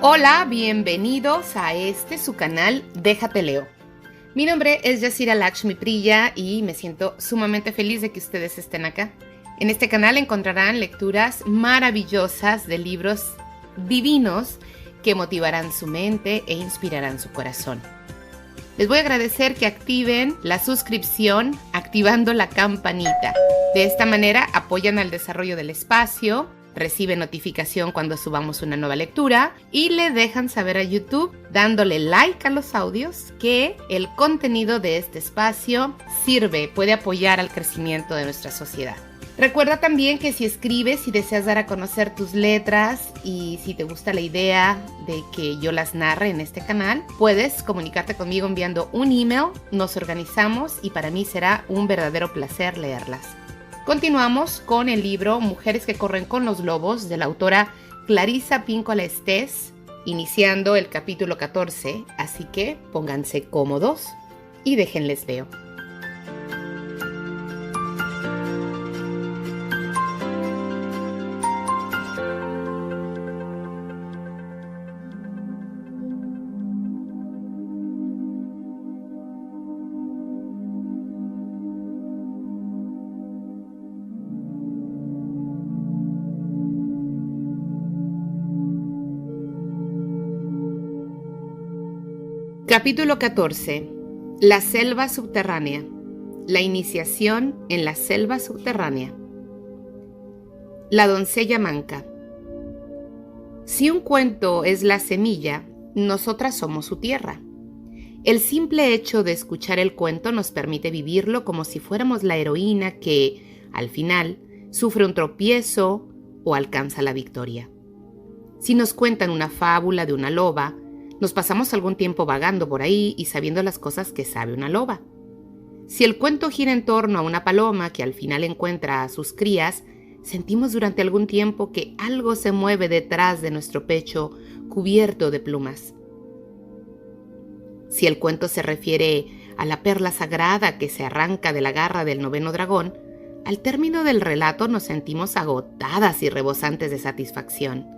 Hola, bienvenidos a su canal Déjate Leo. Mi nombre es Yasira Lakshmi Priya y me siento sumamente feliz de que ustedes estén acá. En este canal encontrarán lecturas maravillosas de libros divinos que motivarán su mente e inspirarán su corazón. Les voy a agradecer que activen la suscripción activando la campanita. De esta manera apoyan al desarrollo del espacio, reciben notificación cuando subamos una nueva lectura y le dejan saber a YouTube dándole like a los audios que el contenido de este espacio puede apoyar al crecimiento de nuestra sociedad. Recuerda también que si escribes y deseas dar a conocer tus letras y si te gusta la idea de que yo las narre en este canal, puedes comunicarte conmigo enviando un email, nos organizamos y para mí será un verdadero placer leerlas. Continuamos con el libro Mujeres que corren con los lobos de la autora Clarissa Pinkola Estés, iniciando el capítulo 14, así que pónganse cómodos y déjenles veo. Capítulo 14. La selva subterránea. La iniciación en la selva subterránea. La doncella manca. Si un cuento es la semilla, nosotras somos su tierra. El simple hecho de escuchar el cuento nos permite vivirlo como si fuéramos la heroína que, al final, sufre un tropiezo o alcanza la victoria. Si nos cuentan una fábula de una loba, nos pasamos algún tiempo vagando por ahí y sabiendo las cosas que sabe una loba. Si el cuento gira en torno a una paloma que al final encuentra a sus crías, sentimos durante algún tiempo que algo se mueve detrás de nuestro pecho cubierto de plumas. Si el cuento se refiere a la perla sagrada que se arranca de la garra del 9º dragón, al término del relato nos sentimos agotadas y rebosantes de satisfacción.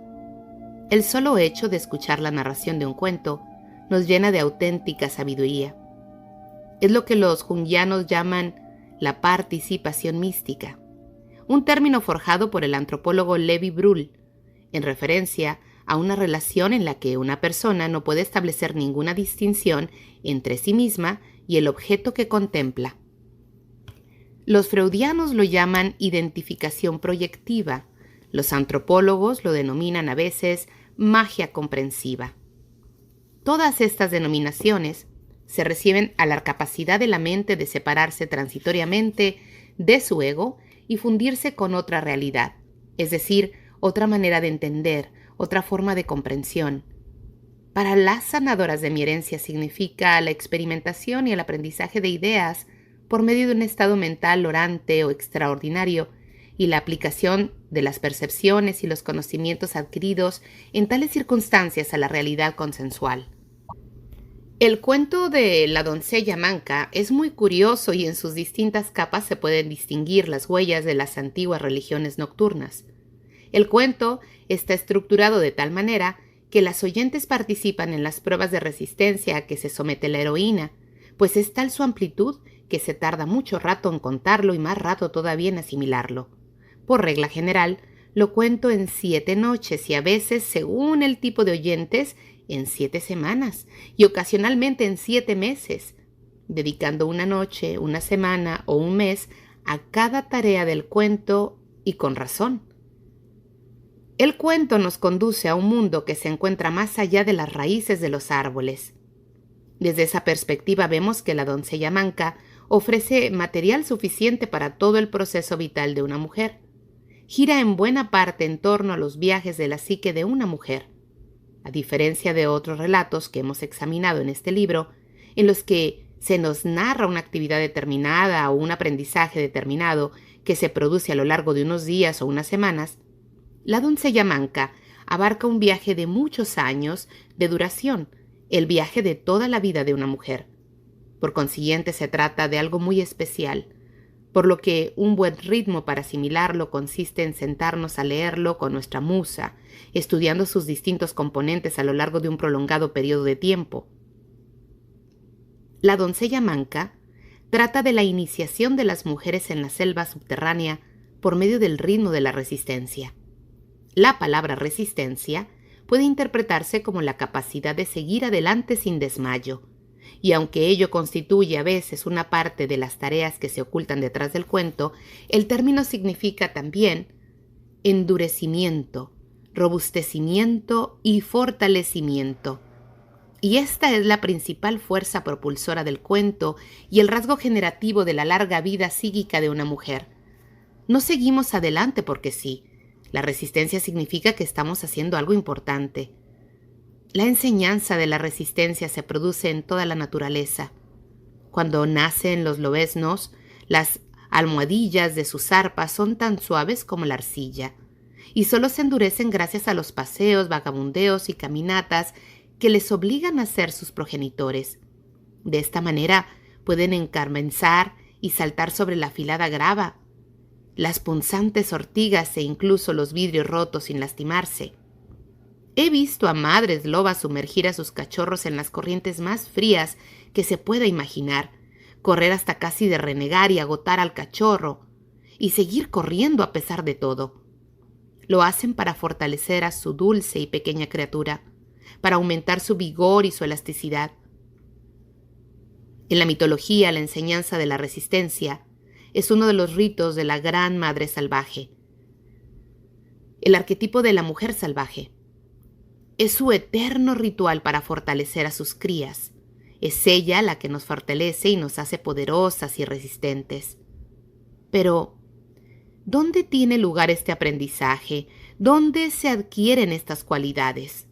El solo hecho de escuchar la narración de un cuento nos llena de auténtica sabiduría. Es lo que los junguianos llaman la participación mística, un término forjado por el antropólogo Levi Bruhl, en referencia a una relación en la que una persona no puede establecer ninguna distinción entre sí misma y el objeto que contempla. Los freudianos lo llaman identificación proyectiva. Los antropólogos lo denominan a veces magia comprensiva. Todas estas denominaciones se refieren a la capacidad de la mente de separarse transitoriamente de su ego y fundirse con otra realidad, es decir, otra manera de entender, otra forma de comprensión. Para las sanadoras de mi herencia significa la experimentación y el aprendizaje de ideas por medio de un estado mental orante o extraordinario, y la aplicación de las percepciones y los conocimientos adquiridos en tales circunstancias a la realidad consensual. El cuento de la doncella manca es muy curioso y en sus distintas capas se pueden distinguir las huellas de las antiguas religiones nocturnas. El cuento está estructurado de tal manera que las oyentes participan en las pruebas de resistencia a que se somete la heroína, pues es tal su amplitud que se tarda mucho rato en contarlo y más rato todavía en asimilarlo. Por regla general, lo cuento en 7 noches y a veces, según el tipo de oyentes, en 7 semanas y ocasionalmente en 7 meses, dedicando una noche, una semana o un mes a cada tarea del cuento y con razón. El cuento nos conduce a un mundo que se encuentra más allá de las raíces de los árboles. Desde esa perspectiva vemos que la doncella manca ofrece material suficiente para todo el proceso vital de una mujer. Gira en buena parte en torno a los viajes de la psique de una mujer. A diferencia de otros relatos que hemos examinado en este libro, en los que se nos narra una actividad determinada o un aprendizaje determinado que se produce a lo largo de unos días o unas semanas, la doncella manca abarca un viaje de muchos años de duración, el viaje de toda la vida de una mujer. Por consiguiente, se trata de algo muy especial, por lo que un buen ritmo para asimilarlo consiste en sentarnos a leerlo con nuestra musa, estudiando sus distintos componentes a lo largo de un prolongado periodo de tiempo. La doncella manca trata de la iniciación de las mujeres en la selva subterránea por medio del ritmo de la resistencia. La palabra resistencia puede interpretarse como la capacidad de seguir adelante sin desmayo, y aunque ello constituye a veces una parte de las tareas que se ocultan detrás del cuento, el término significa también endurecimiento, robustecimiento y fortalecimiento. Y esta es la principal fuerza propulsora del cuento y el rasgo generativo de la larga vida psíquica de una mujer. No seguimos adelante porque sí. La resistencia significa que estamos haciendo algo importante. La enseñanza de la resistencia se produce en toda la naturaleza. Cuando nacen los lobeznos, las almohadillas de sus arpas son tan suaves como la arcilla, y solo se endurecen gracias a los paseos, vagabundeos y caminatas que les obligan a ser sus progenitores. De esta manera pueden encarmenzar y saltar sobre la afilada grava, las punzantes ortigas e incluso los vidrios rotos sin lastimarse. He visto a madres lobas sumergir a sus cachorros en las corrientes más frías que se pueda imaginar, correr hasta casi de renegar y agotar al cachorro, y seguir corriendo a pesar de todo. Lo hacen para fortalecer a su dulce y pequeña criatura, para aumentar su vigor y su elasticidad. En la mitología, la enseñanza de la resistencia es uno de los ritos de la gran madre salvaje. El arquetipo de la mujer salvaje es su eterno ritual para fortalecer a sus crías. Es ella la que nos fortalece y nos hace poderosas y resistentes. Pero, ¿dónde tiene lugar este aprendizaje? ¿Dónde se adquieren estas cualidades?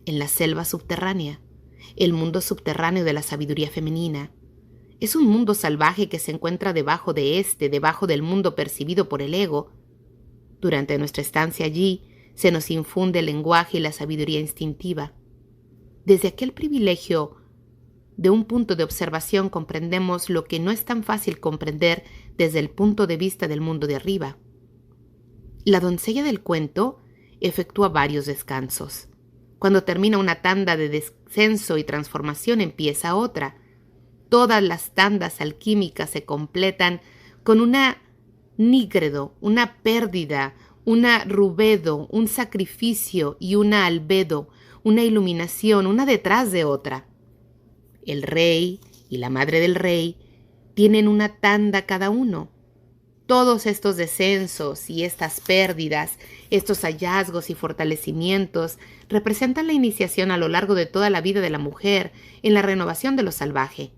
En la selva subterránea, el mundo subterráneo de la sabiduría femenina. Es un mundo salvaje que se encuentra debajo del mundo percibido por el ego. Durante nuestra estancia allí, se nos infunde el lenguaje y la sabiduría instintiva. Desde aquel privilegio de un punto de observación comprendemos lo que no es tan fácil comprender desde el punto de vista del mundo de arriba. La doncella del cuento efectúa varios descansos. Cuando termina una tanda de descenso y transformación, empieza otra. Todas las tandas alquímicas se completan con una nígredo, una pérdida, una rubedo, un sacrificio y una albedo, una iluminación, una detrás de otra. El rey y la madre del rey tienen una tanda cada uno. Todos estos descensos y estas pérdidas, estos hallazgos y fortalecimientos representan la iniciación a lo largo de toda la vida de la mujer en la renovación de lo salvaje.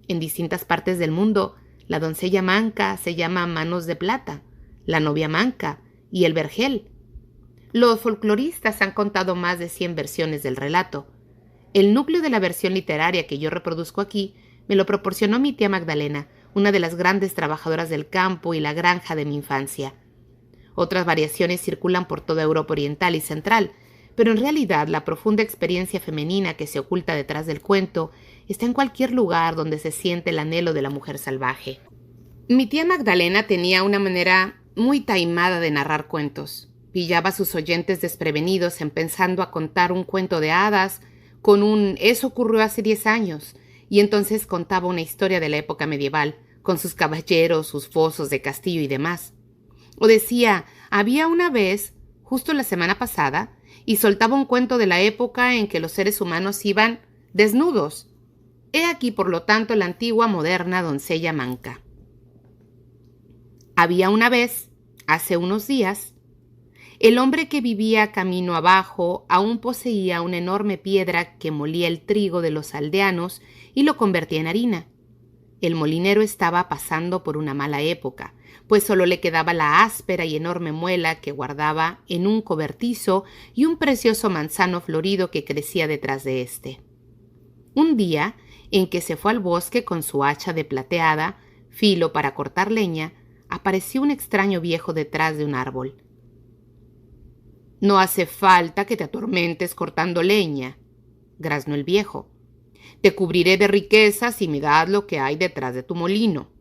En distintas partes del mundo, la doncella manca se llama Manos de Plata, la novia manca y el vergel. Los folcloristas han contado más de 100 versiones del relato. El núcleo de la versión literaria que yo reproduzco aquí me lo proporcionó mi tía Magdalena, una de las grandes trabajadoras del campo y la granja de mi infancia. Otras variaciones circulan por toda Europa Oriental y Central, pero en realidad la profunda experiencia femenina que se oculta detrás del cuento está en cualquier lugar donde se siente el anhelo de la mujer salvaje. Mi tía Magdalena tenía una manera muy taimada de narrar cuentos. Pillaba a sus oyentes desprevenidos empezando a contar un cuento de hadas con un «eso ocurrió hace 10 años», y entonces contaba una historia de la época medieval, con sus caballeros, sus fosos de castillo y demás. O decía, había una vez, justo la semana pasada, y soltaba un cuento de la época en que los seres humanos iban desnudos. He aquí, por lo tanto, la antigua moderna doncella manca. Había una vez, hace unos días, el hombre que vivía camino abajo aún poseía una enorme piedra que molía el trigo de los aldeanos y lo convertía en harina. El molinero estaba pasando por una mala época, pues solo le quedaba la áspera y enorme muela que guardaba en un cobertizo y un precioso manzano florido que crecía detrás de éste. Un día, en que se fue al bosque con su hacha de plateada, filo para cortar leña, apareció un extraño viejo detrás de un árbol. «No hace falta que te atormentes cortando leña», graznó el viejo. «Te cubriré de riquezas y me das lo que hay detrás de tu molino».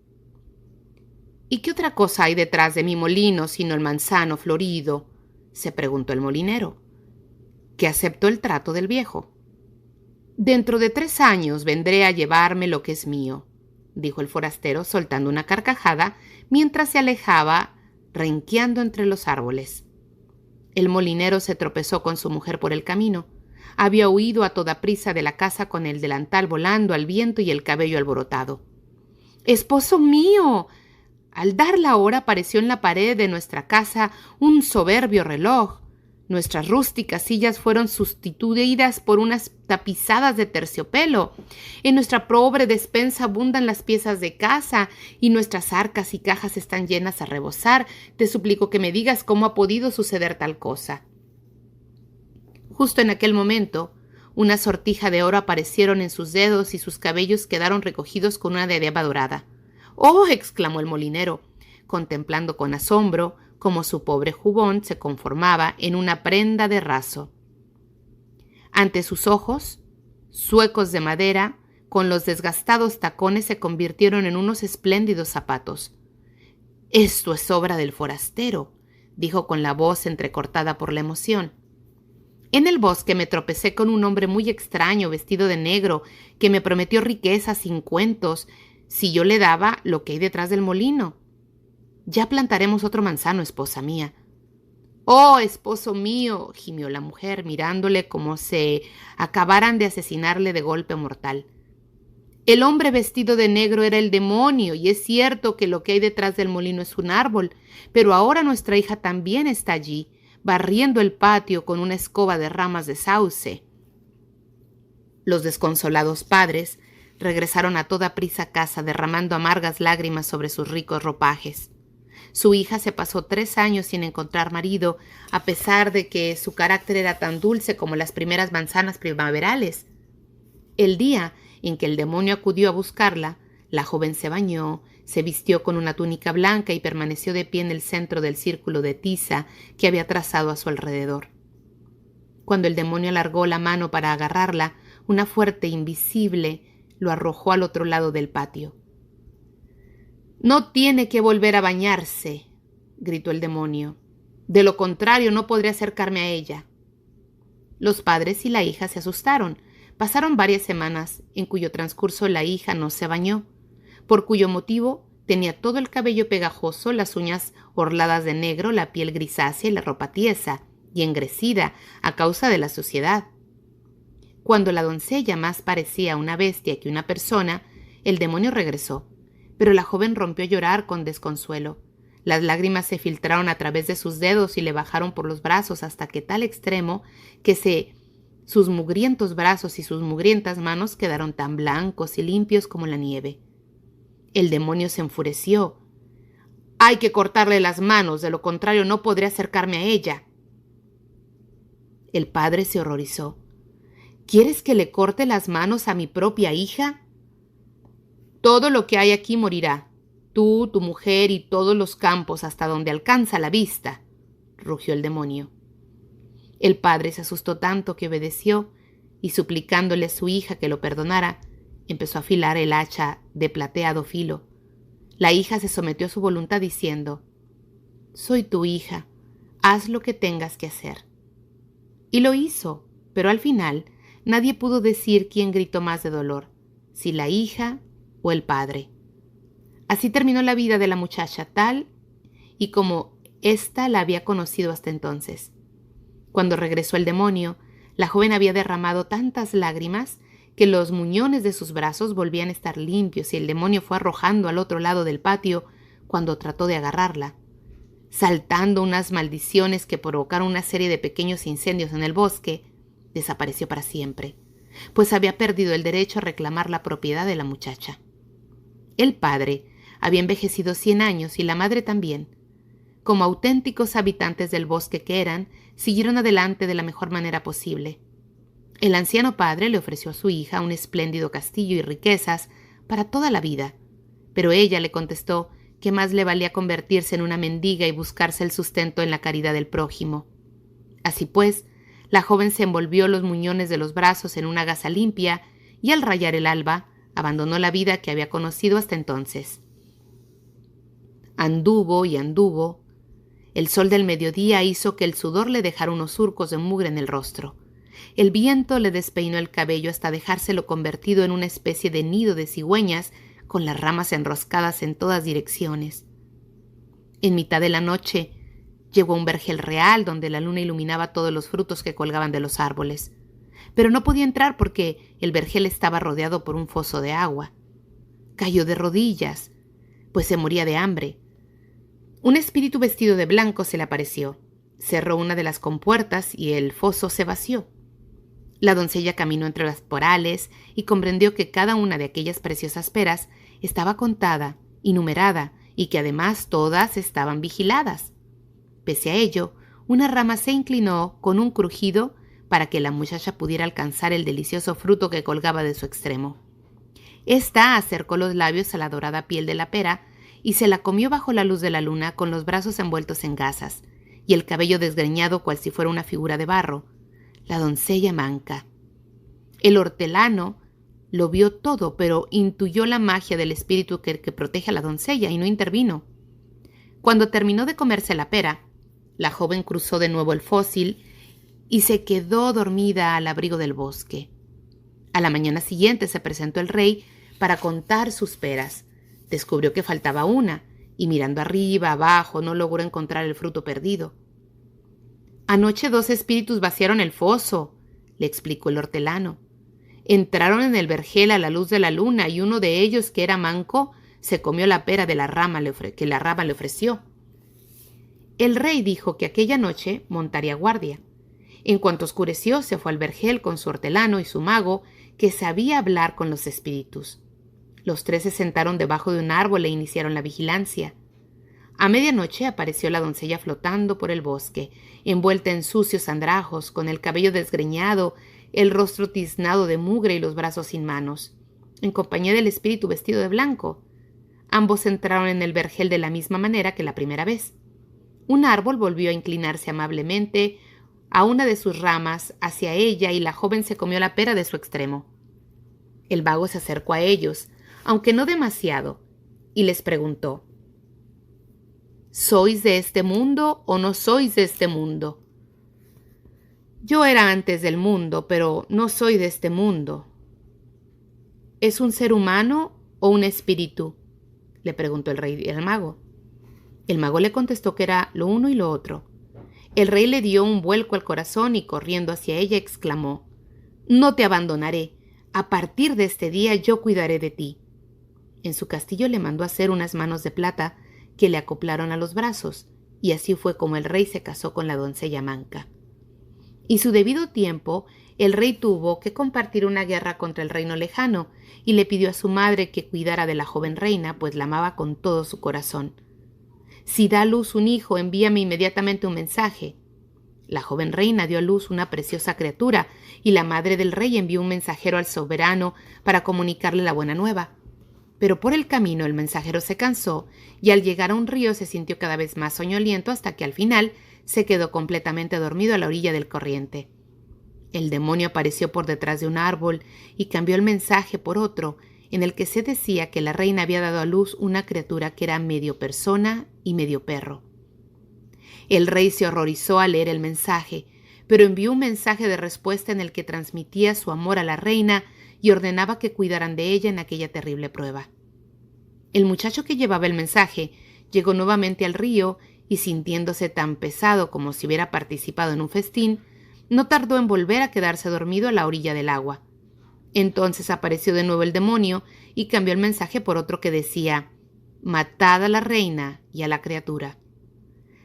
¿Y qué otra cosa hay detrás de mi molino sino el manzano florido?, se preguntó el molinero, que aceptó el trato del viejo. Dentro de 3 años vendré a llevarme lo que es mío, dijo el forastero soltando una carcajada mientras se alejaba renqueando entre los árboles. El molinero se tropezó con su mujer por el camino. Había huido a toda prisa de la casa con el delantal volando al viento y el cabello alborotado. ¡Esposo mío! Al dar la hora apareció en la pared de nuestra casa un soberbio reloj. Nuestras rústicas sillas fueron sustituidas por unas tapizadas de terciopelo. En nuestra pobre despensa abundan las piezas de casa y nuestras arcas y cajas están llenas a rebosar. Te suplico que me digas cómo ha podido suceder tal cosa. Justo en aquel momento, una sortija de oro aparecieron en sus dedos y sus cabellos quedaron recogidos con una diadema dorada. ¡Oh!, exclamó el molinero, contemplando con asombro cómo su pobre jubón se conformaba en una prenda de raso. Ante sus ojos, zuecos de madera, con los desgastados tacones se convirtieron en unos espléndidos zapatos. «Esto es obra del forastero», dijo con la voz entrecortada por la emoción. «En el bosque me tropecé con un hombre muy extraño, vestido de negro, que me prometió riquezas sin cuentos si yo le daba lo que hay detrás del molino. Ya plantaremos otro manzano, esposa mía». «¡Oh, esposo mío!», gimió la mujer, mirándole como si acabaran de asesinarle de golpe mortal. «El hombre vestido de negro era el demonio, y es cierto que lo que hay detrás del molino es un árbol, pero ahora nuestra hija también está allí, barriendo el patio con una escoba de ramas de sauce». Los desconsolados padres regresaron a toda prisa a casa, derramando amargas lágrimas sobre sus ricos ropajes. Su hija se pasó 3 años sin encontrar marido, a pesar de que su carácter era tan dulce como las primeras manzanas primaverales. El día en que el demonio acudió a buscarla, la joven se bañó, se vistió con una túnica blanca y permaneció de pie en el centro del círculo de tiza que había trazado a su alrededor. Cuando el demonio alargó la mano para agarrarla, una fuerza invisible lo arrojó al otro lado del patio. «No tiene que volver a bañarse», gritó el demonio. «De lo contrario, no podré acercarme a ella». Los padres y la hija se asustaron. Pasaron varias semanas, en cuyo transcurso la hija no se bañó, por cuyo motivo tenía todo el cabello pegajoso, las uñas orladas de negro, la piel grisácea y la ropa tiesa y engrecida a causa de la suciedad. Cuando la doncella más parecía una bestia que una persona, el demonio regresó, pero la joven rompió a llorar con desconsuelo. Las lágrimas se filtraron a través de sus dedos y le bajaron por los brazos hasta que tal extremo que sus mugrientos brazos y sus mugrientas manos quedaron tan blancos y limpios como la nieve. El demonio se enfureció. «Hay que cortarle las manos, de lo contrario no podré acercarme a ella». El padre se horrorizó. «¿Quieres que le corte las manos a mi propia hija?». «Todo lo que hay aquí morirá, tú, tu mujer y todos los campos hasta donde alcanza la vista», rugió el demonio. El padre se asustó tanto que obedeció y, suplicándole a su hija que lo perdonara, empezó a afilar el hacha de plateado filo. La hija se sometió a su voluntad diciendo: «Soy tu hija, haz lo que tengas que hacer». Y lo hizo, pero al final nadie pudo decir quién gritó más de dolor, si la hija o el padre. Así terminó la vida de la muchacha, tal y como ésta la había conocido hasta entonces. Cuando regresó el demonio, la joven había derramado tantas lágrimas que los muñones de sus brazos volvían a estar limpios y el demonio fue arrojando al otro lado del patio cuando trató de agarrarla, saltando unas maldiciones que provocaron una serie de pequeños incendios en el bosque. Desapareció para siempre, pues había perdido el derecho a reclamar la propiedad de la muchacha. El padre había envejecido 100 años y la madre también. Como auténticos habitantes del bosque que eran, siguieron adelante de la mejor manera posible. El anciano padre le ofreció a su hija un espléndido castillo y riquezas para toda la vida, pero ella le contestó que más le valía convertirse en una mendiga y buscarse el sustento en la caridad del prójimo. Así pues, la joven se envolvió los muñones de los brazos en una gasa limpia y al rayar el alba abandonó la vida que había conocido hasta entonces. Anduvo y anduvo. El sol del mediodía hizo que el sudor le dejara unos surcos de mugre en el rostro. El viento le despeinó el cabello hasta dejárselo convertido en una especie de nido de cigüeñas con las ramas enroscadas en todas direcciones. En mitad de la noche llegó a un vergel real donde la luna iluminaba todos los frutos que colgaban de los árboles, pero no podía entrar porque el vergel estaba rodeado por un foso de agua. Cayó de rodillas, pues se moría de hambre. Un espíritu vestido de blanco se le apareció, cerró una de las compuertas y el foso se vació. La doncella caminó entre las porales y comprendió que cada una de aquellas preciosas peras estaba contada y numerada y que además todas estaban vigiladas. Pese a ello, una rama se inclinó con un crujido para que la muchacha pudiera alcanzar el delicioso fruto que colgaba de su extremo. Esta acercó los labios a la dorada piel de la pera y se la comió bajo la luz de la luna con los brazos envueltos en gasas y el cabello desgreñado cual si fuera una figura de barro. La doncella manca. El hortelano lo vio todo, pero intuyó la magia del espíritu que protege a la doncella y no intervino. Cuando terminó de comerse la pera, la joven cruzó de nuevo el fósil y se quedó dormida al abrigo del bosque. A la mañana siguiente se presentó el rey para contar sus peras. Descubrió que faltaba una y mirando arriba, abajo, no logró encontrar el fruto perdido. «Anoche 2 espíritus vaciaron el foso», le explicó el hortelano. «Entraron en el vergel a la luz de la luna y uno de ellos, que era manco, se comió la pera de la rama que la rama le ofreció». El rey dijo que aquella noche montaría guardia. En cuanto oscureció, se fue al vergel con su hortelano y su mago, que sabía hablar con los espíritus. Los 3 se sentaron debajo de un árbol e iniciaron la vigilancia. A medianoche apareció la doncella flotando por el bosque, envuelta en sucios andrajos, con el cabello desgreñado, el rostro tiznado de mugre y los brazos sin manos, en compañía del espíritu vestido de blanco. Ambos entraron en el vergel de la misma manera que la primera vez. Un árbol volvió a inclinarse amablemente a una de sus ramas hacia ella y la joven se comió la pera de su extremo. El mago se acercó a ellos, aunque no demasiado, y les preguntó: ¿Sois de este mundo o no sois de este mundo? Yo era antes del mundo, pero no soy de este mundo. ¿Es un ser humano o un espíritu?, le preguntó el rey al mago. El mago le contestó que era lo uno y lo otro. El rey le dio un vuelco al corazón y corriendo hacia ella exclamó: «No te abandonaré. A partir de este día yo cuidaré de ti». En su castillo le mandó hacer unas manos de plata que le acoplaron a los brazos, y así fue como el rey se casó con la doncella manca. Y su debido tiempo, el rey tuvo que compartir una guerra contra el reino lejano, y le pidió a su madre que cuidara de la joven reina, pues la amaba con todo su corazón. «Si da a luz un hijo, envíame inmediatamente un mensaje». La joven reina dio a luz una preciosa criatura, y la madre del rey envió un mensajero al soberano para comunicarle la buena nueva. Pero por el camino el mensajero se cansó y al llegar a un río se sintió cada vez más soñoliento hasta que al final se quedó completamente dormido a la orilla del corriente. El demonio apareció por detrás de un árbol y cambió el mensaje por otro, en el que se decía que la reina había dado a luz una criatura que era medio persona y medio perro. El rey se horrorizó al leer el mensaje, pero envió un mensaje de respuesta en el que transmitía su amor a la reina y ordenaba que cuidaran de ella en aquella terrible prueba. El muchacho que llevaba el mensaje llegó nuevamente al río y, sintiéndose tan pesado como si hubiera participado en un festín, no tardó en volver a quedarse dormido a la orilla del agua. Entonces apareció de nuevo el demonio y cambió el mensaje por otro que decía: «Matad a la reina y a la criatura».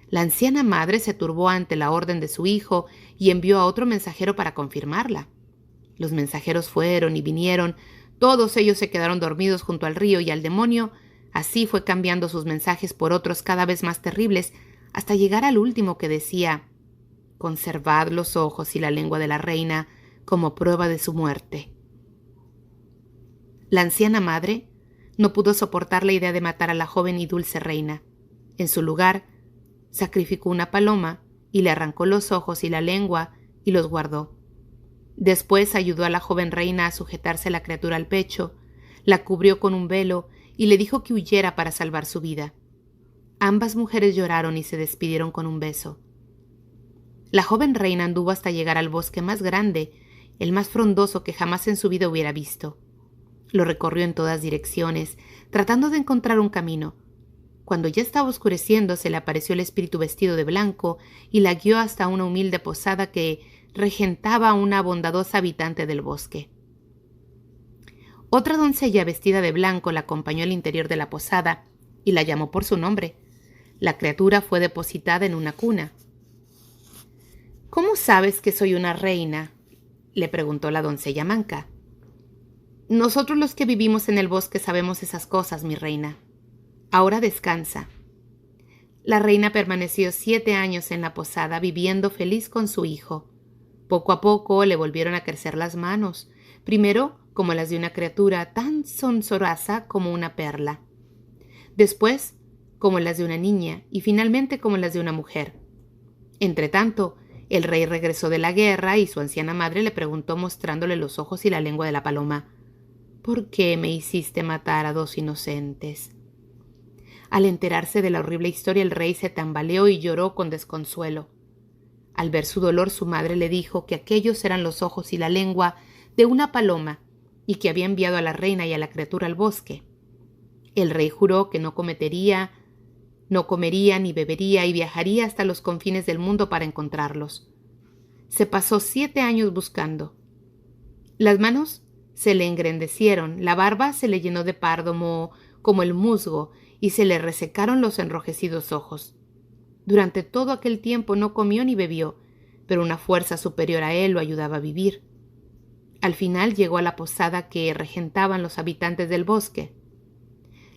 La anciana madre se turbó ante la orden de su hijo y envió a otro mensajero para confirmarla. Los mensajeros fueron y vinieron, todos ellos se quedaron dormidos junto al río y al demonio así fue cambiando sus mensajes por otros cada vez más terribles hasta llegar al último que decía: «Conservad los ojos y la lengua de la reina como prueba de su muerte». La anciana madre no pudo soportar la idea de matar a la joven y dulce reina. En su lugar, sacrificó una paloma y le arrancó los ojos y la lengua y los guardó. Después ayudó a la joven reina a sujetarse la criatura al pecho, la cubrió con un velo y le dijo que huyera para salvar su vida. Ambas mujeres lloraron y se despidieron con un beso. La joven reina anduvo hasta llegar al bosque más grande, el más frondoso que jamás en su vida hubiera visto. Lo recorrió en todas direcciones, tratando de encontrar un camino. Cuando ya estaba oscureciendo, se le apareció el espíritu vestido de blanco y la guió hasta una humilde posada que regentaba una bondadosa habitante del bosque. Otra doncella vestida de blanco la acompañó al interior de la posada y la llamó por su nombre. La criatura fue depositada en una cuna. «¿Cómo sabes que soy una reina?», le preguntó la doncella manca. «Nosotros los que vivimos en el bosque sabemos esas cosas, mi reina. Ahora descansa». La reina permaneció 7 años en la posada viviendo feliz con su hijo. Poco a poco le volvieron a crecer las manos, primero como las de una criatura tan sonzorosa como una perla, después como las de una niña y finalmente como las de una mujer. Entretanto, el rey regresó de la guerra y su anciana madre le preguntó mostrándole los ojos y la lengua de la paloma: «¿Por qué me hiciste matar a 2 inocentes?» Al enterarse de la horrible historia, el rey se tambaleó y lloró con desconsuelo. Al ver su dolor, su madre le dijo que aquellos eran los ojos y la lengua de una paloma y que había enviado a la reina y a la criatura al bosque. El rey juró que no comería ni bebería y viajaría hasta los confines del mundo para encontrarlos. Se pasó 7 años buscando. Las manos se le engrandecieron, la barba se le llenó de pardo moho como el musgo y se le resecaron los enrojecidos ojos. Durante todo aquel tiempo no comió ni bebió, pero una fuerza superior a él lo ayudaba a vivir. Al final llegó a la posada que regentaban los habitantes del bosque.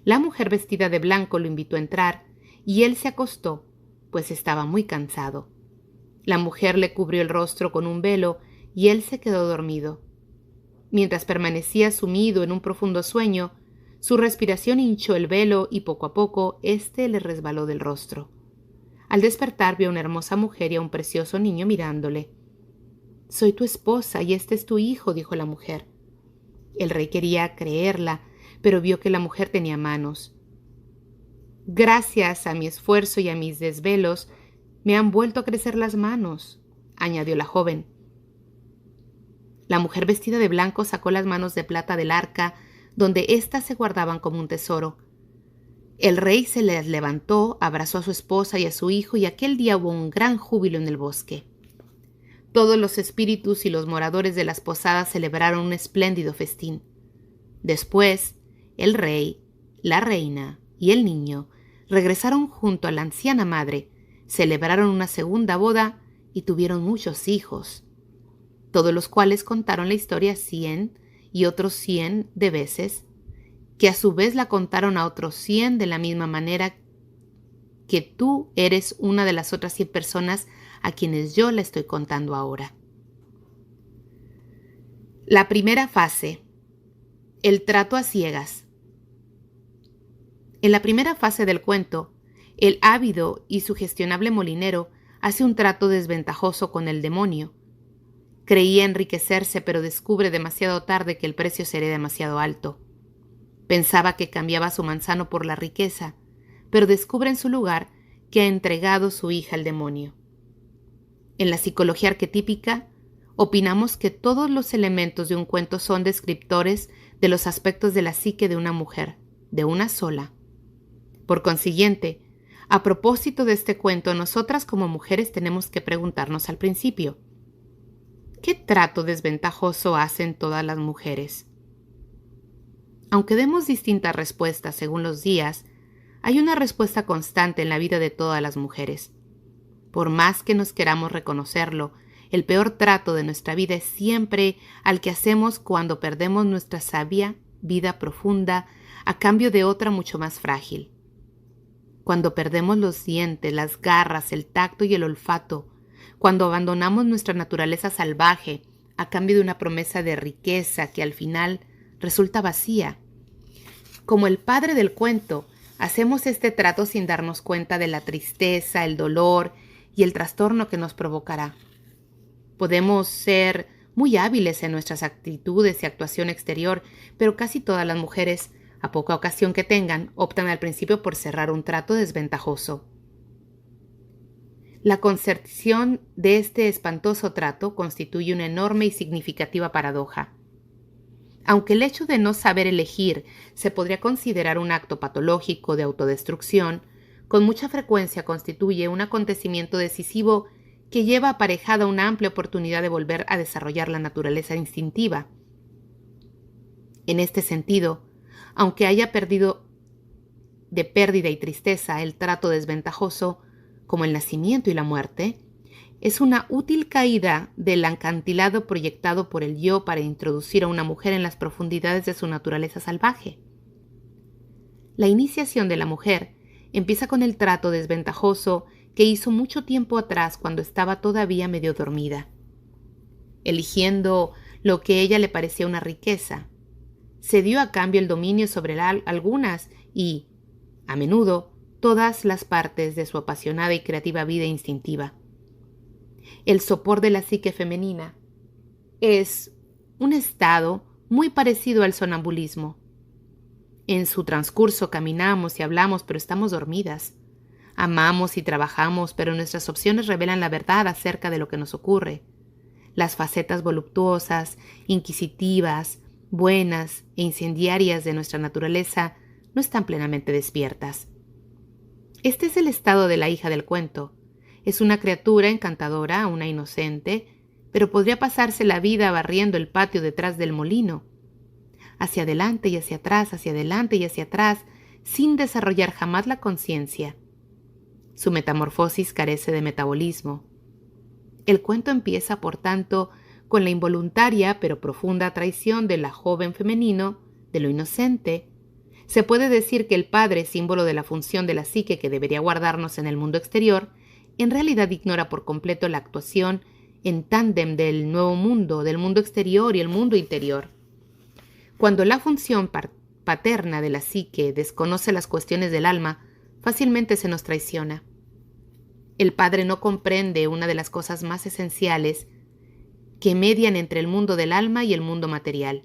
La mujer vestida de blanco lo invitó a entrar y él se acostó, pues estaba muy cansado. La mujer le cubrió el rostro con un velo y él se quedó dormido. Mientras permanecía sumido en un profundo sueño, su respiración hinchó el velo y poco a poco éste le resbaló del rostro. Al despertar vio a una hermosa mujer y a un precioso niño mirándole. «Soy tu esposa y este es tu hijo», dijo la mujer. El rey quería creerla, pero vio que la mujer tenía manos. «Gracias a mi esfuerzo y a mis desvelos, me han vuelto a crecer las manos», añadió la joven. La mujer vestida de blanco sacó las manos de plata del arca, donde éstas se guardaban como un tesoro. El rey se les levantó, abrazó a su esposa y a su hijo, y aquel día hubo un gran júbilo en el bosque. Todos los espíritus y los moradores de las posadas celebraron un espléndido festín. Después, el rey, la reina y el niño regresaron junto a la anciana madre, celebraron una segunda boda y tuvieron muchos hijos, todos los cuales contaron la historia 100 y otros 100 de veces, que a su vez la contaron a otros 100 de la misma manera que tú eres una de las otras 100 personas a quienes yo la estoy contando ahora. La primera fase: el trato a ciegas. En la primera fase del cuento, el ávido y sugestionable molinero hace un trato desventajoso con el demonio. Creía enriquecerse, pero descubre demasiado tarde que el precio será demasiado alto. Pensaba que cambiaba su manzano por la riqueza, pero descubre en su lugar que ha entregado su hija al demonio. En la psicología arquetípica, opinamos que todos los elementos de un cuento son descriptores de los aspectos de la psique de una mujer, de una sola. Por consiguiente, a propósito de este cuento, nosotras como mujeres tenemos que preguntarnos al principio: ¿qué trato desventajoso hacen todas las mujeres? Aunque demos distintas respuestas según los días, hay una respuesta constante en la vida de todas las mujeres. Por más que nos queramos reconocerlo, el peor trato de nuestra vida es siempre al que hacemos cuando perdemos nuestra sabia vida profunda a cambio de otra mucho más frágil. Cuando perdemos los dientes, las garras, el tacto y el olfato, cuando abandonamos nuestra naturaleza salvaje a cambio de una promesa de riqueza que al final resulta vacía. Como el padre del cuento, hacemos este trato sin darnos cuenta de la tristeza, el dolor y el trastorno que nos provocará. Podemos ser muy hábiles en nuestras actitudes y actuación exterior, pero casi todas las mujeres A poca ocasión que tengan, optan al principio por cerrar un trato desventajoso. La concertación de este espantoso trato constituye una enorme y significativa paradoja. Aunque el hecho de no saber elegir se podría considerar un acto patológico de autodestrucción, con mucha frecuencia constituye un acontecimiento decisivo que lleva aparejada una amplia oportunidad de volver a desarrollar la naturaleza instintiva. En este sentido, aunque haya perdido de pérdida y tristeza el trato desventajoso, como el nacimiento y la muerte, es una útil caída del acantilado proyectado por el yo para introducir a una mujer en las profundidades de su naturaleza salvaje. La iniciación de la mujer empieza con el trato desventajoso que hizo mucho tiempo atrás cuando estaba todavía medio dormida. Eligiendo lo que a ella le parecía una riqueza, se dio a cambio el dominio sobre algunas y, a menudo, todas las partes de su apasionada y creativa vida instintiva. El sopor de la psique femenina es un estado muy parecido al sonambulismo. En su transcurso caminamos y hablamos, pero estamos dormidas. Amamos y trabajamos, pero nuestras opciones revelan la verdad acerca de lo que nos ocurre. Las facetas voluptuosas, inquisitivas, buenas e incendiarias de nuestra naturaleza no están plenamente despiertas. Este es el estado de la hija del cuento. Es una criatura encantadora, una inocente, pero podría pasarse la vida barriendo el patio detrás del molino, hacia adelante y hacia atrás, hacia adelante y hacia atrás, sin desarrollar jamás la conciencia. Su metamorfosis carece de metabolismo. El cuento empieza, por tanto, con la involuntaria pero profunda traición de la joven femenino, de lo inocente. Se puede decir que el padre, símbolo de la función de la psique que debería guardarnos en el mundo exterior, en realidad ignora por completo la actuación en tándem del nuevo mundo, del mundo exterior y el mundo interior. Cuando la función paterna de la psique desconoce las cuestiones del alma, fácilmente se nos traiciona. El padre no comprende una de las cosas más esenciales que median entre el mundo del alma y el mundo material,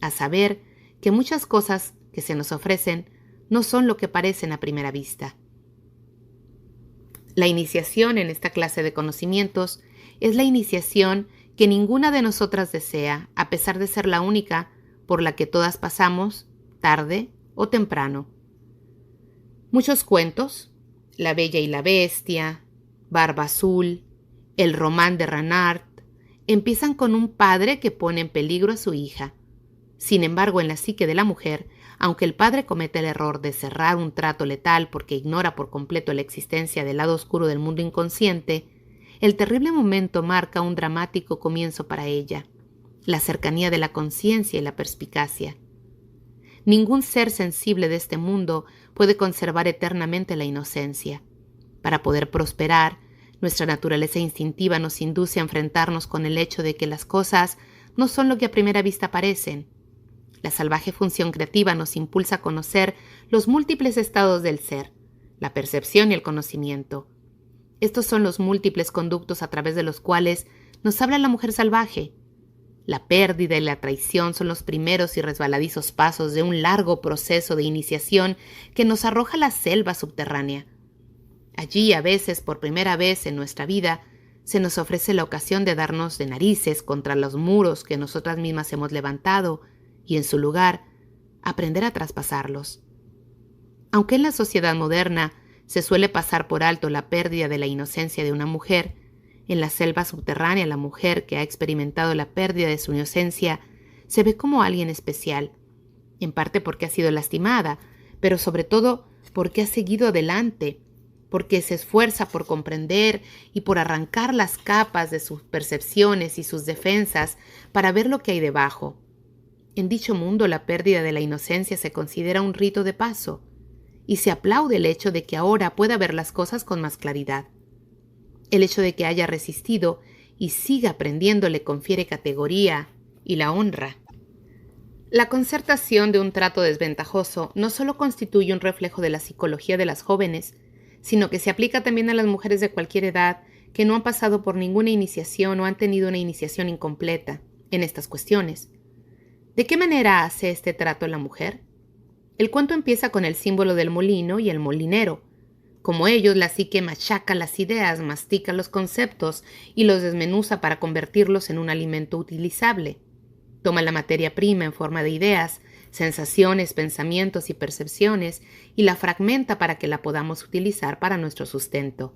a saber, que muchas cosas que se nos ofrecen no son lo que parecen a primera vista. La iniciación en esta clase de conocimientos es la iniciación que ninguna de nosotras desea, a pesar de ser la única por la que todas pasamos, tarde o temprano. Muchos cuentos, La Bella y la Bestia, Barba Azul, El Román de Renard, empiezan con un padre que pone en peligro a su hija. Sin embargo, en la psique de la mujer, aunque el padre comete el error de cerrar un trato letal porque ignora por completo la existencia del lado oscuro del mundo inconsciente, el terrible momento marca un dramático comienzo para ella, la cercanía de la conciencia y la perspicacia. Ningún ser sensible de este mundo puede conservar eternamente la inocencia. Para poder prosperar, nuestra naturaleza instintiva nos induce a enfrentarnos con el hecho de que las cosas no son lo que a primera vista parecen. La salvaje función creativa nos impulsa a conocer los múltiples estados del ser, la percepción y el conocimiento. Estos son los múltiples conductos a través de los cuales nos habla la mujer salvaje. La pérdida y la traición son los primeros y resbaladizos pasos de un largo proceso de iniciación que nos arroja a la selva subterránea. Allí, a veces, por primera vez en nuestra vida, se nos ofrece la ocasión de darnos de narices contra los muros que nosotras mismas hemos levantado y, en su lugar, aprender a traspasarlos. Aunque en la sociedad moderna se suele pasar por alto la pérdida de la inocencia de una mujer, en la selva subterránea la mujer que ha experimentado la pérdida de su inocencia se ve como alguien especial, en parte porque ha sido lastimada, pero sobre todo porque ha seguido adelante, porque se esfuerza por comprender y por arrancar las capas de sus percepciones y sus defensas para ver lo que hay debajo. En dicho mundo la pérdida de la inocencia se considera un rito de paso, y se aplaude el hecho de que ahora pueda ver las cosas con más claridad. El hecho de que haya resistido y siga aprendiendo le confiere categoría y la honra. La concertación de un trato desventajoso no solo constituye un reflejo de la psicología de las jóvenes, sino que se aplica también a las mujeres de cualquier edad que no han pasado por ninguna iniciación o han tenido una iniciación incompleta en estas cuestiones. ¿De qué manera hace este trato la mujer? El cuento empieza con el símbolo del molino y el molinero. Como ellos, la psique machaca las ideas, mastica los conceptos y los desmenuza para convertirlos en un alimento utilizable. Toma la materia prima en forma de ideas, sensaciones, pensamientos y percepciones y la fragmenta para que la podamos utilizar para nuestro sustento.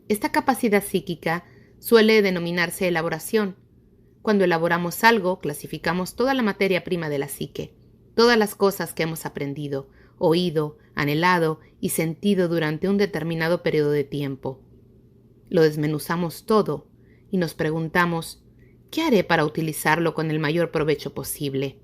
Esta capacidad psíquica suele denominarse elaboración. Cuando elaboramos algo, clasificamos toda la materia prima de la psique, todas las cosas que hemos aprendido, oído, anhelado y sentido durante un determinado periodo de tiempo. Lo desmenuzamos todo y nos preguntamos, ¿qué haré para utilizarlo con el mayor provecho posible?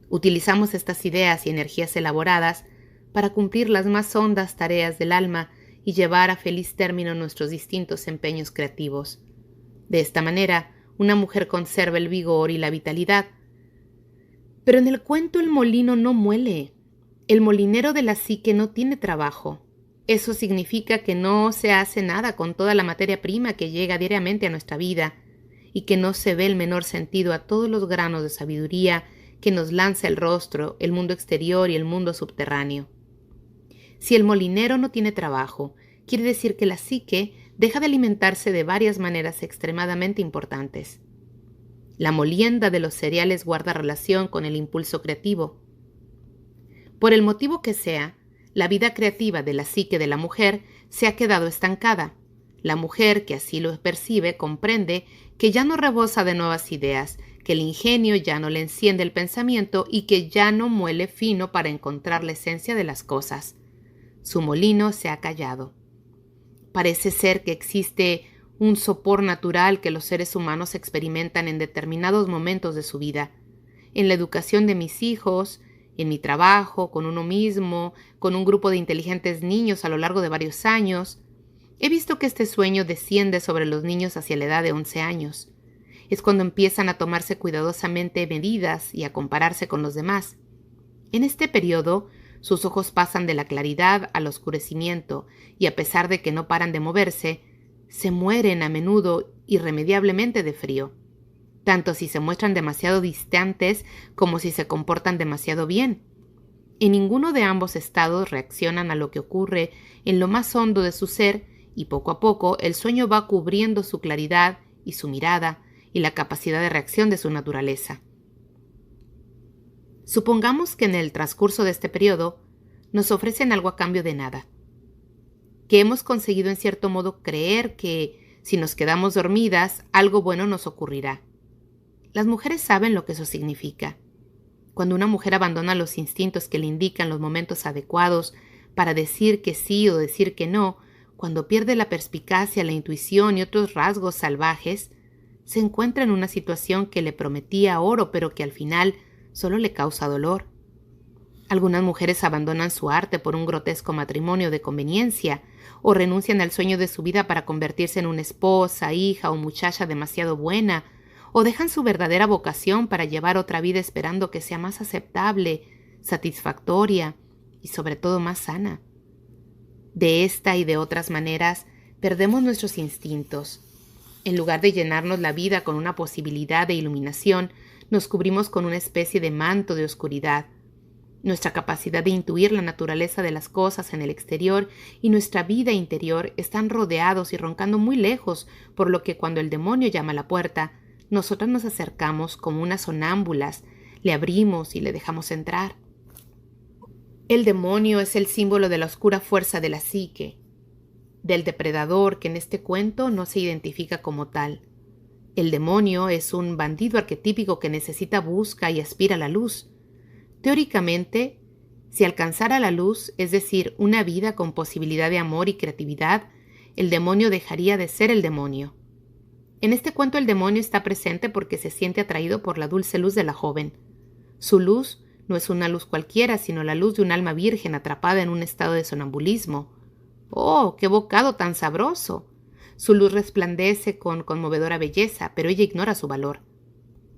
Utilizamos estas ideas y energías elaboradas para cumplir las más hondas tareas del alma y llevar a feliz término nuestros distintos empeños creativos. De esta manera, una mujer conserva el vigor y la vitalidad. Pero en el cuento el molino no muele. El molinero de la psique no tiene trabajo. Eso significa que no se hace nada con toda la materia prima que llega diariamente a nuestra vida y que no se ve el menor sentido a todos los granos de sabiduría que nos lanza el rostro, el mundo exterior y el mundo subterráneo. Si el molinero no tiene trabajo, quiere decir que la psique deja de alimentarse de varias maneras extremadamente importantes. La molienda de los cereales guarda relación con el impulso creativo. Por el motivo que sea, la vida creativa de la psique de la mujer se ha quedado estancada. La mujer, que así lo percibe, comprende que ya no rebosa de nuevas ideas, que el ingenio ya no le enciende el pensamiento y que ya no muele fino para encontrar la esencia de las cosas. Su molino se ha callado. Parece ser que existe un sopor natural que los seres humanos experimentan en determinados momentos de su vida. En la educación de mis hijos, en mi trabajo, con uno mismo, con un grupo de inteligentes niños a lo largo de varios años. He visto que este sueño desciende sobre los niños hacia la edad de 11 años. Es cuando empiezan a tomarse cuidadosamente medidas y a compararse con los demás. En este periodo, sus ojos pasan de la claridad al oscurecimiento y a pesar de que no paran de moverse, se mueren a menudo irremediablemente de frío, tanto si se muestran demasiado distantes como si se comportan demasiado bien. En ninguno de ambos estados reaccionan a lo que ocurre en lo más hondo de su ser y poco a poco el sueño va cubriendo su claridad y su mirada y la capacidad de reacción de su naturaleza. Supongamos que en el transcurso de este periodo nos ofrecen algo a cambio de nada, que hemos conseguido en cierto modo creer que si nos quedamos dormidas algo bueno nos ocurrirá. Las mujeres saben lo que eso significa. Cuando una mujer abandona los instintos que le indican los momentos adecuados para decir que sí o decir que no, cuando pierde la perspicacia, la intuición y otros rasgos salvajes, se encuentra en una situación que le prometía oro pero que al final solo le causa dolor. Algunas mujeres abandonan su arte por un grotesco matrimonio de conveniencia o renuncian al sueño de su vida para convertirse en una esposa, hija o muchacha demasiado buena, o dejan su verdadera vocación para llevar otra vida esperando que sea más aceptable, satisfactoria y sobre todo más sana. De esta y de otras maneras perdemos nuestros instintos. En lugar de llenarnos la vida con una posibilidad de iluminación, nos cubrimos con una especie de manto de oscuridad. Nuestra capacidad de intuir la naturaleza de las cosas en el exterior y nuestra vida interior están rodeados y roncando muy lejos, por lo que cuando el demonio llama a la puerta, nosotras nos acercamos como unas sonámbulas, le abrimos y le dejamos entrar. El demonio es el símbolo de la oscura fuerza de la psique, del depredador que en este cuento no se identifica como tal. El demonio es un bandido arquetípico que necesita, busca y aspira a la luz. Teóricamente, si alcanzara la luz, es decir, una vida con posibilidad de amor y creatividad, el demonio dejaría de ser el demonio. En este cuento el demonio está presente porque se siente atraído por la dulce luz de la joven. Su luz no es una luz cualquiera, sino la luz de un alma virgen atrapada en un estado de sonambulismo. ¡Oh, qué bocado tan sabroso! Su luz resplandece con conmovedora belleza, pero ella ignora su valor.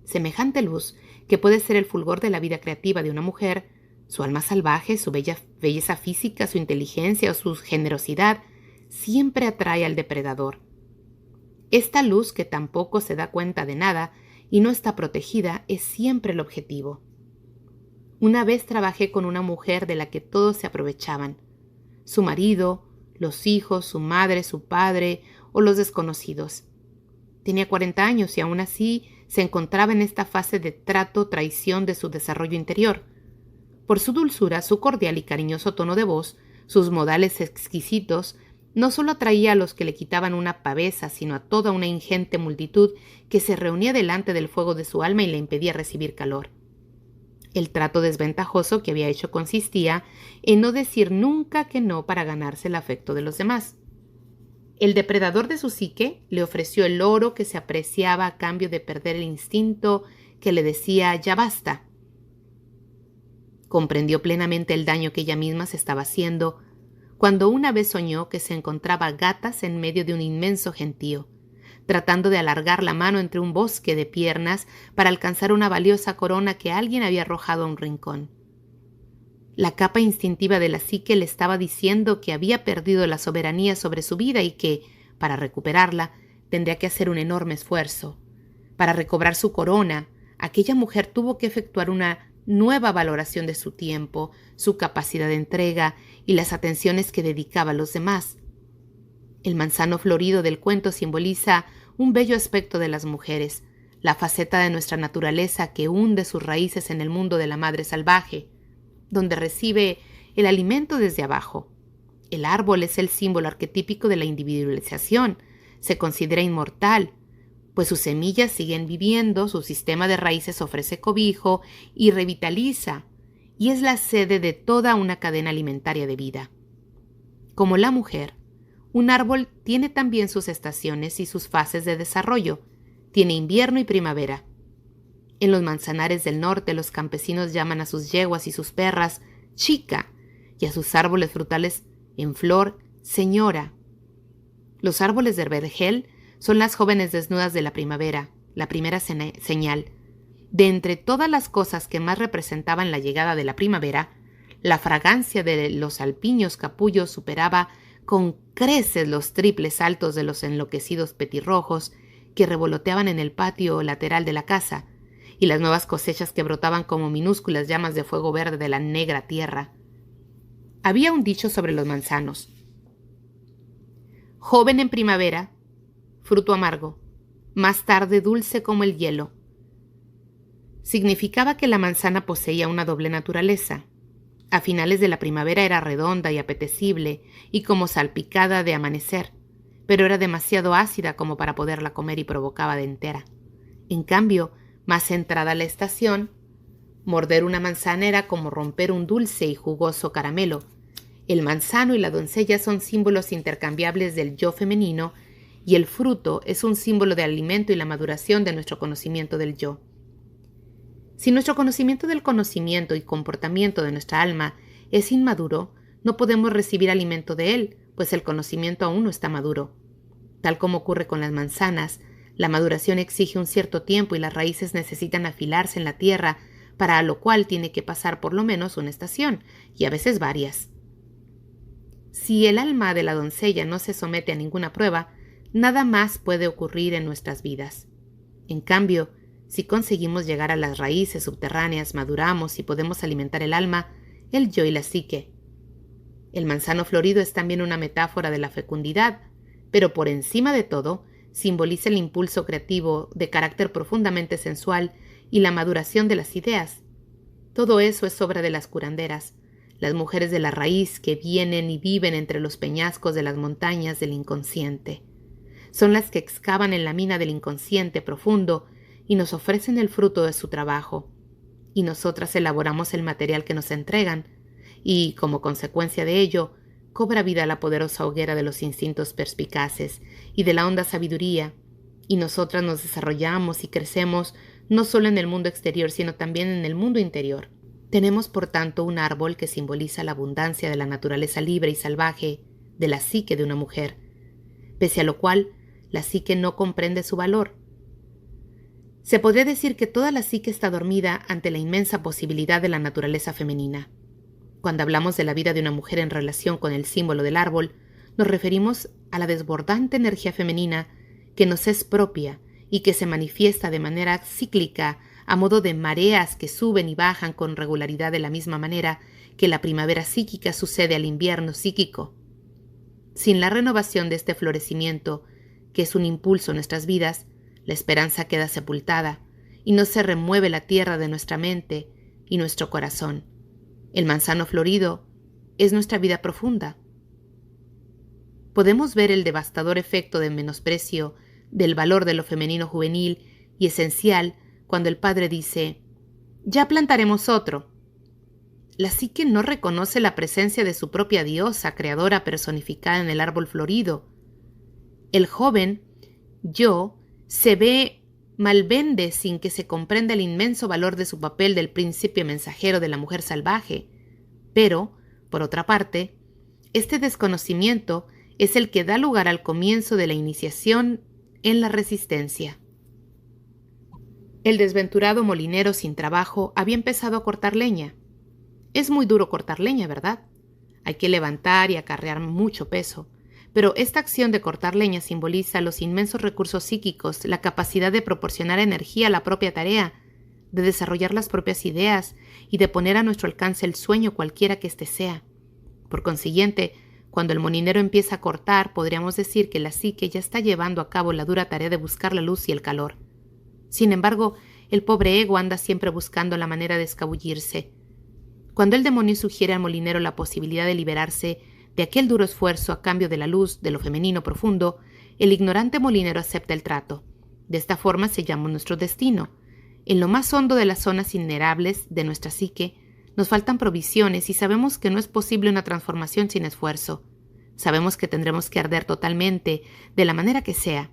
Semejante luz, que puede ser el fulgor de la vida creativa de una mujer, su alma salvaje, su belleza física, su inteligencia o su generosidad, siempre atrae al depredador. Esta luz, que tampoco se da cuenta de nada y no está protegida, es siempre el objetivo. Una vez trabajé con una mujer de la que todos se aprovechaban. Su marido, los hijos, su madre, su padre o los desconocidos. Tenía 40 años y aún así se encontraba en esta fase de traición de su desarrollo interior. Por su dulzura, su cordial y cariñoso tono de voz, sus modales exquisitos, no solo atraía a los que le quitaban una pavesa, sino a toda una ingente multitud que se reunía delante del fuego de su alma y le impedía recibir calor. El trato desventajoso que había hecho consistía en no decir nunca que no para ganarse el afecto de los demás. El depredador de su psique le ofreció el oro que se apreciaba a cambio de perder el instinto que le decía «ya basta». Comprendió plenamente el daño que ella misma se estaba haciendo cuando una vez soñó que se encontraba gatas en medio de un inmenso gentío, tratando de alargar la mano entre un bosque de piernas para alcanzar una valiosa corona que alguien había arrojado a un rincón. La capa instintiva de la psique le estaba diciendo que había perdido la soberanía sobre su vida y que, para recuperarla, tendría que hacer un enorme esfuerzo. Para recobrar su corona, aquella mujer tuvo que efectuar una nueva valoración de su tiempo, su capacidad de entrega y las atenciones que dedicaba a los demás. El manzano florido del cuento simboliza un bello aspecto de las mujeres, la faceta de nuestra naturaleza que hunde sus raíces en el mundo de la madre salvaje, donde recibe el alimento desde abajo. El árbol es el símbolo arquetípico de la individualización, se considera inmortal, pues sus semillas siguen viviendo, su sistema de raíces ofrece cobijo y revitaliza, y es la sede de toda una cadena alimentaria de vida. Como la mujer, un árbol tiene también sus estaciones y sus fases de desarrollo, tiene invierno y primavera. En los manzanares del norte los campesinos llaman a sus yeguas y sus perras chica y a sus árboles frutales en flor señora. Los árboles de vergel son las jóvenes desnudas de la primavera, la primera señal. De entre todas las cosas que más representaban la llegada de la primavera, la fragancia de los alpiños capullos superaba con creces los triples saltos de los enloquecidos petirrojos que revoloteaban en el patio lateral de la casa, y las nuevas cosechas que brotaban como minúsculas llamas de fuego verde de la negra tierra. Había un dicho sobre los manzanos. Joven en primavera, fruto amargo, más tarde dulce como el hielo. Significaba que la manzana poseía una doble naturaleza. A finales de la primavera era redonda y apetecible y como salpicada de amanecer, pero era demasiado ácida como para poderla comer y provocaba dentera. En cambio, más entrada la estación, morder una manzana era como romper un dulce y jugoso caramelo. El manzano y la doncella son símbolos intercambiables del yo femenino y el fruto es un símbolo de alimento y la maduración de nuestro conocimiento del yo. Si nuestro conocimiento del conocimiento y comportamiento de nuestra alma es inmaduro, no podemos recibir alimento de él, pues el conocimiento aún no está maduro. Tal como ocurre con las manzanas, la maduración exige un cierto tiempo y las raíces necesitan afilarse en la tierra, para lo cual tiene que pasar por lo menos una estación, y a veces varias. Si el alma de la doncella no se somete a ninguna prueba, nada más puede ocurrir en nuestras vidas. En cambio, si conseguimos llegar a las raíces subterráneas, maduramos y podemos alimentar el alma, el yo y la psique. El manzano florido es también una metáfora de la fecundidad, pero por encima de todo, simboliza el impulso creativo de carácter profundamente sensual y la maduración de las ideas. Todo eso es obra de las curanderas, las mujeres de la raíz que vienen y viven entre los peñascos de las montañas del inconsciente. Son las que excavan en la mina del inconsciente profundo y nos ofrecen el fruto de su trabajo, y nosotras elaboramos el material que nos entregan, y, como consecuencia de ello, cobra vida la poderosa hoguera de los instintos perspicaces y de la honda sabiduría, y nosotras nos desarrollamos y crecemos no solo en el mundo exterior, sino también en el mundo interior. Tenemos, por tanto, un árbol que simboliza la abundancia de la naturaleza libre y salvaje de la psique de una mujer, pese a lo cual la psique no comprende su valor. Se podría decir que toda la psique está dormida ante la inmensa posibilidad de la naturaleza femenina. Cuando hablamos de la vida de una mujer en relación con el símbolo del árbol, nos referimos a la desbordante energía femenina que nos es propia y que se manifiesta de manera cíclica a modo de mareas que suben y bajan con regularidad de la misma manera que la primavera psíquica sucede al invierno psíquico. Sin la renovación de este florecimiento, que es un impulso en nuestras vidas, la esperanza queda sepultada y no se remueve la tierra de nuestra mente y nuestro corazón. El manzano florido es nuestra vida profunda. Podemos ver el devastador efecto de menosprecio del valor de lo femenino juvenil y esencial cuando el padre dice: «Ya plantaremos otro». La psique no reconoce la presencia de su propia diosa creadora personificada en el árbol florido. El joven yo se malvende sin que se comprenda el inmenso valor de su papel del príncipe mensajero de la mujer salvaje. Pero, por otra parte, este desconocimiento es el que da lugar al comienzo de la iniciación en la resistencia. El desventurado molinero sin trabajo había empezado a cortar leña. Es muy duro cortar leña, ¿verdad? Hay que levantar y acarrear mucho peso. Pero esta acción de cortar leña simboliza los inmensos recursos psíquicos, la capacidad de proporcionar energía a la propia tarea, de desarrollar las propias ideas y de poner a nuestro alcance el sueño cualquiera que éste sea. Por consiguiente, cuando el molinero empieza a cortar, podríamos decir que la psique ya está llevando a cabo la dura tarea de buscar la luz y el calor. Sin embargo, el pobre ego anda siempre buscando la manera de escabullirse. Cuando el demonio sugiere al molinero la posibilidad de liberarse de aquel duro esfuerzo a cambio de la luz de lo femenino profundo, el ignorante molinero acepta el trato. De esta forma sellamos nuestro destino. En lo más hondo de las zonas innerables de nuestra psique, nos faltan provisiones y sabemos que no es posible una transformación sin esfuerzo. Sabemos que tendremos que arder totalmente, de la manera que sea,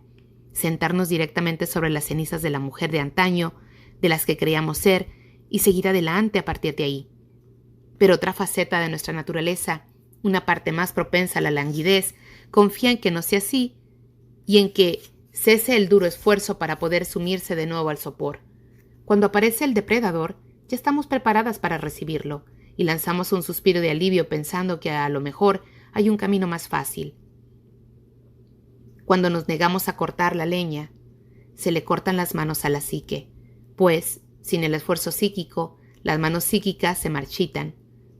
sentarnos directamente sobre las cenizas de la mujer de antaño, de las que creíamos ser, y seguir adelante a partir de ahí. Pero otra faceta de nuestra naturaleza, una parte más propensa a la languidez, confía en que no sea así y en que cese el duro esfuerzo para poder sumirse de nuevo al sopor. Cuando aparece el depredador, ya estamos preparadas para recibirlo y lanzamos un suspiro de alivio pensando que a lo mejor hay un camino más fácil. Cuando nos negamos a cortar la leña, se le cortan las manos a la psique, pues, sin el esfuerzo psíquico, las manos psíquicas se marchitan.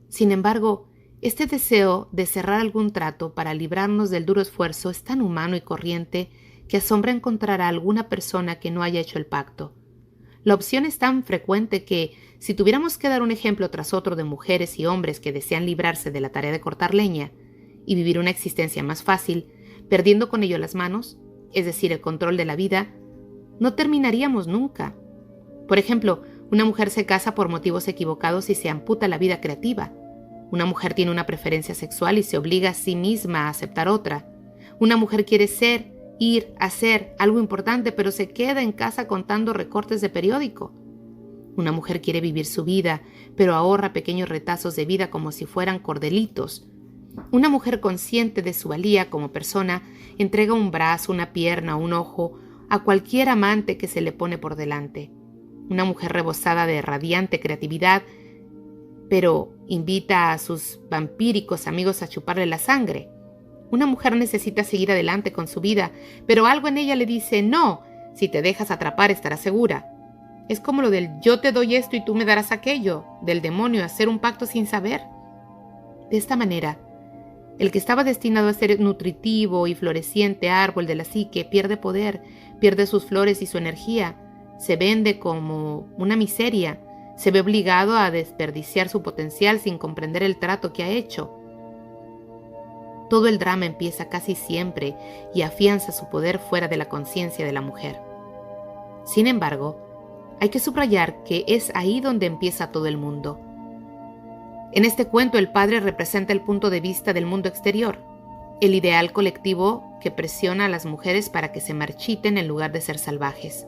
Sin embargo, este deseo de cerrar algún trato para librarnos del duro esfuerzo es tan humano y corriente que asombra encontrar a alguna persona que no haya hecho el pacto. La opción es tan frecuente que, si tuviéramos que dar un ejemplo tras otro de mujeres y hombres que desean librarse de la tarea de cortar leña y vivir una existencia más fácil, perdiendo con ello las manos, es decir, el control de la vida, no terminaríamos nunca. Por ejemplo, una mujer se casa por motivos equivocados y se amputa la vida creativa. Una mujer tiene una preferencia sexual y se obliga a sí misma a aceptar otra. Una mujer quiere ser, ir, hacer algo importante, pero se queda en casa contando recortes de periódico. Una mujer quiere vivir su vida, pero ahorra pequeños retazos de vida como si fueran cordelitos. Una mujer consciente de su valía como persona entrega un brazo, una pierna o un ojo a cualquier amante que se le pone por delante. Una mujer rebosada de radiante creatividad, pero invita a sus vampíricos amigos a chuparle la sangre. Una mujer necesita seguir adelante con su vida, pero algo en ella le dice: no, si te dejas atrapar estarás segura. Es como lo del yo te doy esto y tú me darás aquello, del demonio, hacer un pacto sin saber. De esta manera, el que estaba destinado a ser nutritivo y floreciente árbol de la psique pierde poder, pierde sus flores y su energía, se vende como una miseria, se ve obligado a desperdiciar su potencial sin comprender el trato que ha hecho. Todo el drama empieza casi siempre y afianza su poder fuera de la conciencia de la mujer. Sin embargo, hay que subrayar que es ahí donde empieza todo el mundo. En este cuento el padre representa el punto de vista del mundo exterior, el ideal colectivo que presiona a las mujeres para que se marchiten en lugar de ser salvajes.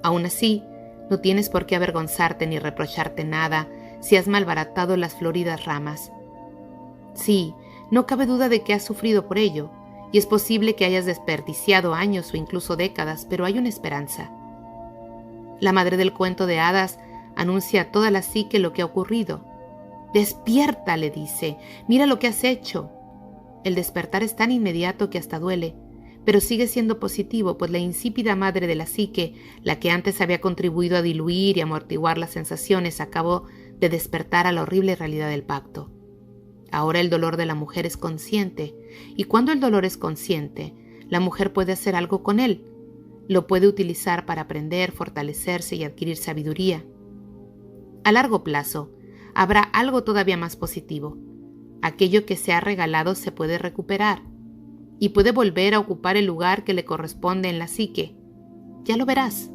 Aún así, no tienes por qué avergonzarte ni reprocharte nada si has malbaratado las floridas ramas. Sí, no cabe duda de que has sufrido por ello, y es posible que hayas desperdiciado años o incluso décadas, pero hay una esperanza. La madre del cuento de hadas anuncia a toda la psique lo que ha ocurrido. «Despierta», le dice, «mira lo que has hecho». El despertar es tan inmediato que hasta duele, pero sigue siendo positivo, pues la insípida madre de la psique, la que antes había contribuido a diluir y amortiguar las sensaciones, acabó de despertar a la horrible realidad del pacto. Ahora el dolor de la mujer es consciente, y cuando el dolor es consciente, la mujer puede hacer algo con él. Lo puede utilizar para aprender, fortalecerse y adquirir sabiduría. A largo plazo, habrá algo todavía más positivo. Aquello que se ha regalado se puede recuperar y puede volver a ocupar el lugar que le corresponde en la psique. Ya lo verás.